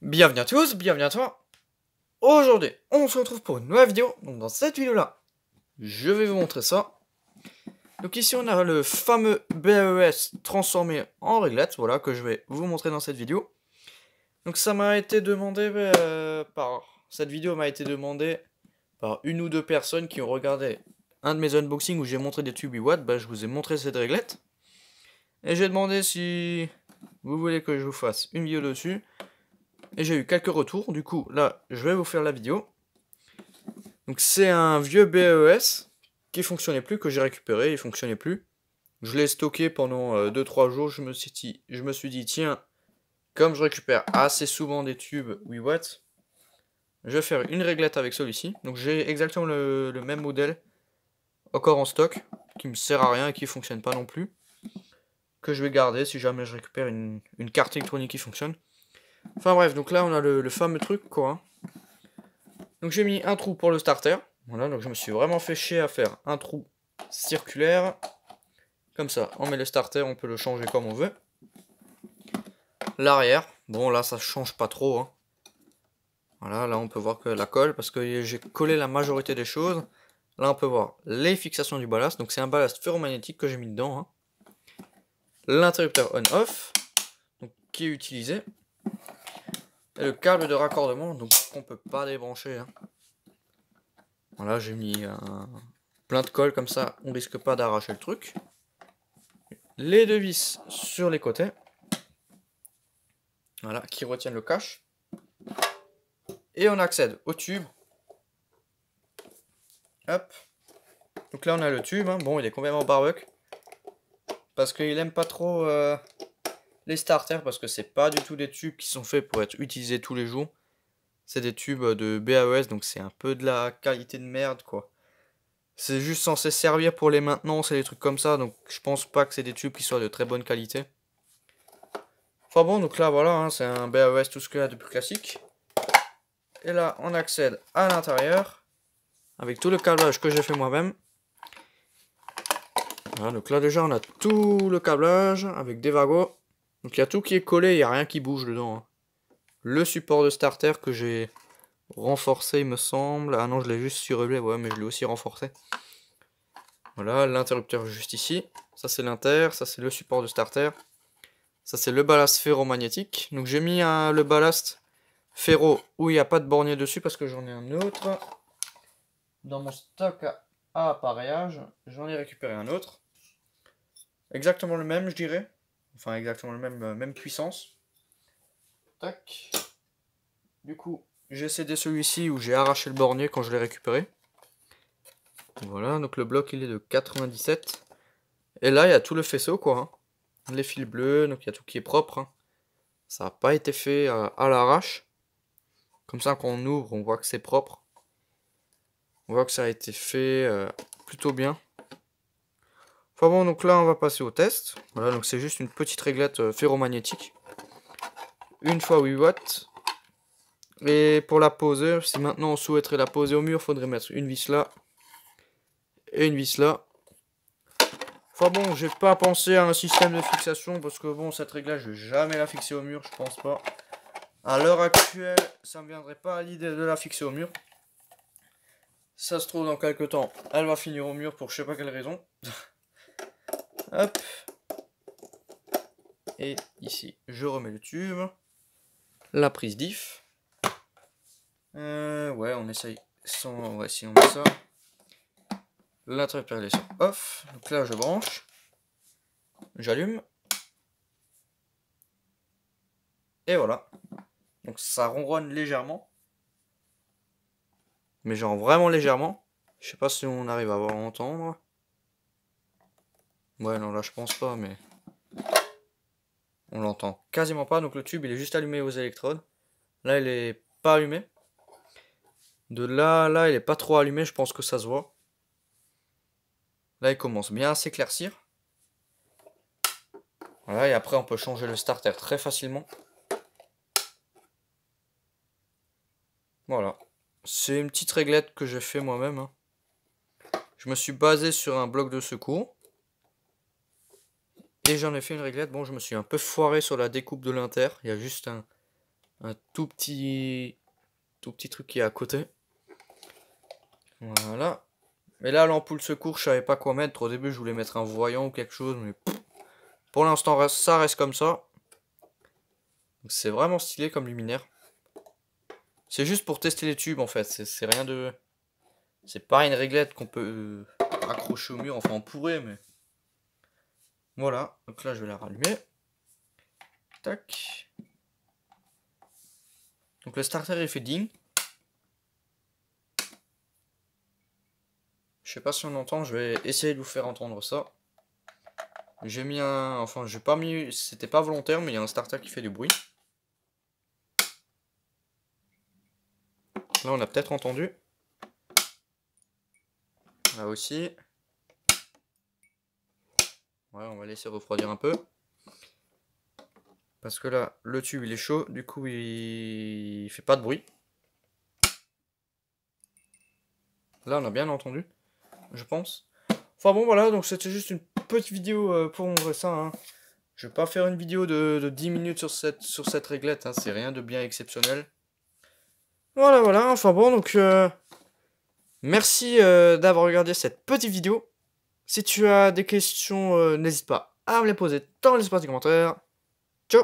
Bienvenue à tous, bienvenue à toi. Aujourd'hui, on se retrouve pour une nouvelle vidéo. Donc dans cette vidéo-là, je vais vous montrer ça. Donc ici, on a le fameux BAES transformé en réglette, voilà, que je vais vous montrer dans cette vidéo. Donc ça m'a été demandé Cette vidéo m'a été demandée par une ou deux personnes qui ont regardé un de mes unboxings où j'ai montré des tubes 8 watts. Je vous ai montré cette réglette. Et j'ai demandé si vous voulez que je vous fasse une vidéo dessus. Et j'ai eu quelques retours, du coup là je vais vous faire la vidéo. Donc c'est un vieux BAES qui fonctionnait plus, que j'ai récupéré, il fonctionnait plus. Je l'ai stocké pendant 2-3 jours, je me suis dit tiens, comme je récupère assez souvent des tubes 8 watts, je vais faire une réglette avec celui-ci. Donc j'ai exactement le même modèle encore en stock, qui me sert à rien et qui fonctionne pas non plus, que je vais garder si jamais je récupère une carte électronique qui fonctionne. Enfin bref, donc là on a le fameux truc quoi. Hein. Donc j'ai mis un trou pour le starter. Voilà, donc je me suis vraiment fait chier à faire un trou circulaire. Comme ça, on met le starter, on peut le changer comme on veut. L'arrière, bon là ça change pas trop. Hein. Voilà, là on peut voir que la colle, parce que j'ai collé la majorité des choses. Là on peut voir les fixations du ballast. Donc c'est un ballast ferromagnétique que j'ai mis dedans. Hein. L'interrupteur on-off, qui est utilisé. Et le câble de raccordement, donc qu'on peut pas débrancher. Hein. Voilà, j'ai mis plein de colle comme ça, on risque pas d'arracher le truc. Les deux vis sur les côtés. Voilà, qui retiennent le cache. Et on accède au tube. Hop. Donc là on a le tube. Hein. Bon, il est complètement barbecue. Parce qu'il aime pas trop les starters. Parce que c'est pas du tout des tubes qui sont faits pour être utilisés tous les jours. C'est des tubes de BAES. Donc c'est un peu de la qualité de merde quoi. C'est juste censé servir pour les maintenances et les trucs comme ça. Donc je pense pas que c'est des tubes qui soient de très bonne qualité. Enfin bon, donc là voilà, hein, c'est un BAES tout ce qu'il y a de plus classique. Et là, on accède à l'intérieur avec tout le câblage que j'ai fait moi-même. Voilà, donc là déjà, on a tout le câblage avec des wagons. Donc il y a tout qui est collé, il n'y a rien qui bouge dedans. Hein. Le support de starter que j'ai renforcé, il me semble. Ah non, je l'ai juste surélevé, ouais, mais je l'ai aussi renforcé. Voilà, l'interrupteur juste ici. Ça, c'est l'inter, ça, c'est le support de starter. Ça, c'est le ballast ferromagnétique. Donc j'ai mis le ballast ferro où il n'y a pas de bornier dessus parce que j'en ai un autre. Dans mon stock à appareillage, j'en ai récupéré un autre. Exactement le même, je dirais. Enfin, exactement le même, même puissance. Tac. Du coup, j'ai cédé celui-ci où j'ai arraché le bornier quand je l'ai récupéré. Voilà, donc le bloc il est de 97. Et là, il y a tout le faisceau, quoi. Hein. Les fils bleus, donc il y a tout qui est propre. Hein. Ça n'a pas été fait à l'arrache. Comme ça, quand on ouvre, on voit que c'est propre. On voit que ça a été fait plutôt bien. Enfin bon, donc là, on va passer au test. Voilà, donc c'est juste une petite réglette ferromagnétique. Une fois 8 watts. Et pour la poser, si maintenant on souhaiterait la poser au mur, il faudrait mettre une vis là. Et une vis là. Enfin bon, j'ai pas pensé à un système de fixation parce que bon, cette règle là, je vais jamais la fixer au mur, je pense pas. À l'heure actuelle, ça me viendrait pas à l'idée de la fixer au mur. Ça se trouve dans quelques temps, elle va finir au mur pour je sais pas quelle raison. Hop. Et ici, je remets le tube. La prise diff. Ouais, on essaye sans... Ouais, si on met ça. L'interrupteur est sur off. Donc là, je branche. J'allume. Et voilà. Donc ça ronronne légèrement. Mais genre vraiment légèrement. Je sais pas si on arrive à entendre. Ouais, non, là, je pense pas, mais... On l'entend quasiment pas. Donc le tube, il est juste allumé aux électrodes. Là, il est pas allumé. De là, il est pas trop allumé. Je pense que ça se voit. Là, il commence bien à s'éclaircir. Voilà, et après, on peut changer le starter très facilement. Voilà. C'est une petite réglette que j'ai fait moi-même. Hein. Je me suis basé sur un bloc de secours. Et j'en ai fait une réglette. Bon, je me suis un peu foiré sur la découpe de l'inter. Il y a juste un tout petit truc qui est à côté. Voilà. Mais là, l'ampoule secours, je savais pas quoi mettre. Au début, je voulais mettre un voyant ou quelque chose, mais pour l'instant, ça reste comme ça. C'est vraiment stylé comme luminaire. C'est juste pour tester les tubes en fait. C'est rien de. C'est pas une réglette qu'on peut accrocher au mur. Enfin, on pourrait, mais. Voilà. Donc là, je vais la rallumer. Tac. Donc le starter, il fait ding. Je sais pas si on entend. Je vais essayer de vous faire entendre ça. J'ai mis un. Enfin, j'ai pas mis. C'était pas volontaire, mais il y a un starter qui fait du bruit. Là, on a peut-être entendu. Là aussi. Ouais, on va laisser refroidir un peu. Parce que là, le tube il est chaud, du coup il fait pas de bruit. Là, on a bien entendu, je pense. Enfin bon, voilà, donc c'était juste une petite vidéo pour montrer ça. Hein. Je vais pas faire une vidéo de 10 minutes sur cette réglette, hein. C'est rien de bien exceptionnel. Voilà, voilà, enfin bon, donc merci d'avoir regardé cette petite vidéo. Si tu as des questions, n'hésite pas à me les poser dans l'espace des commentaires. Ciao!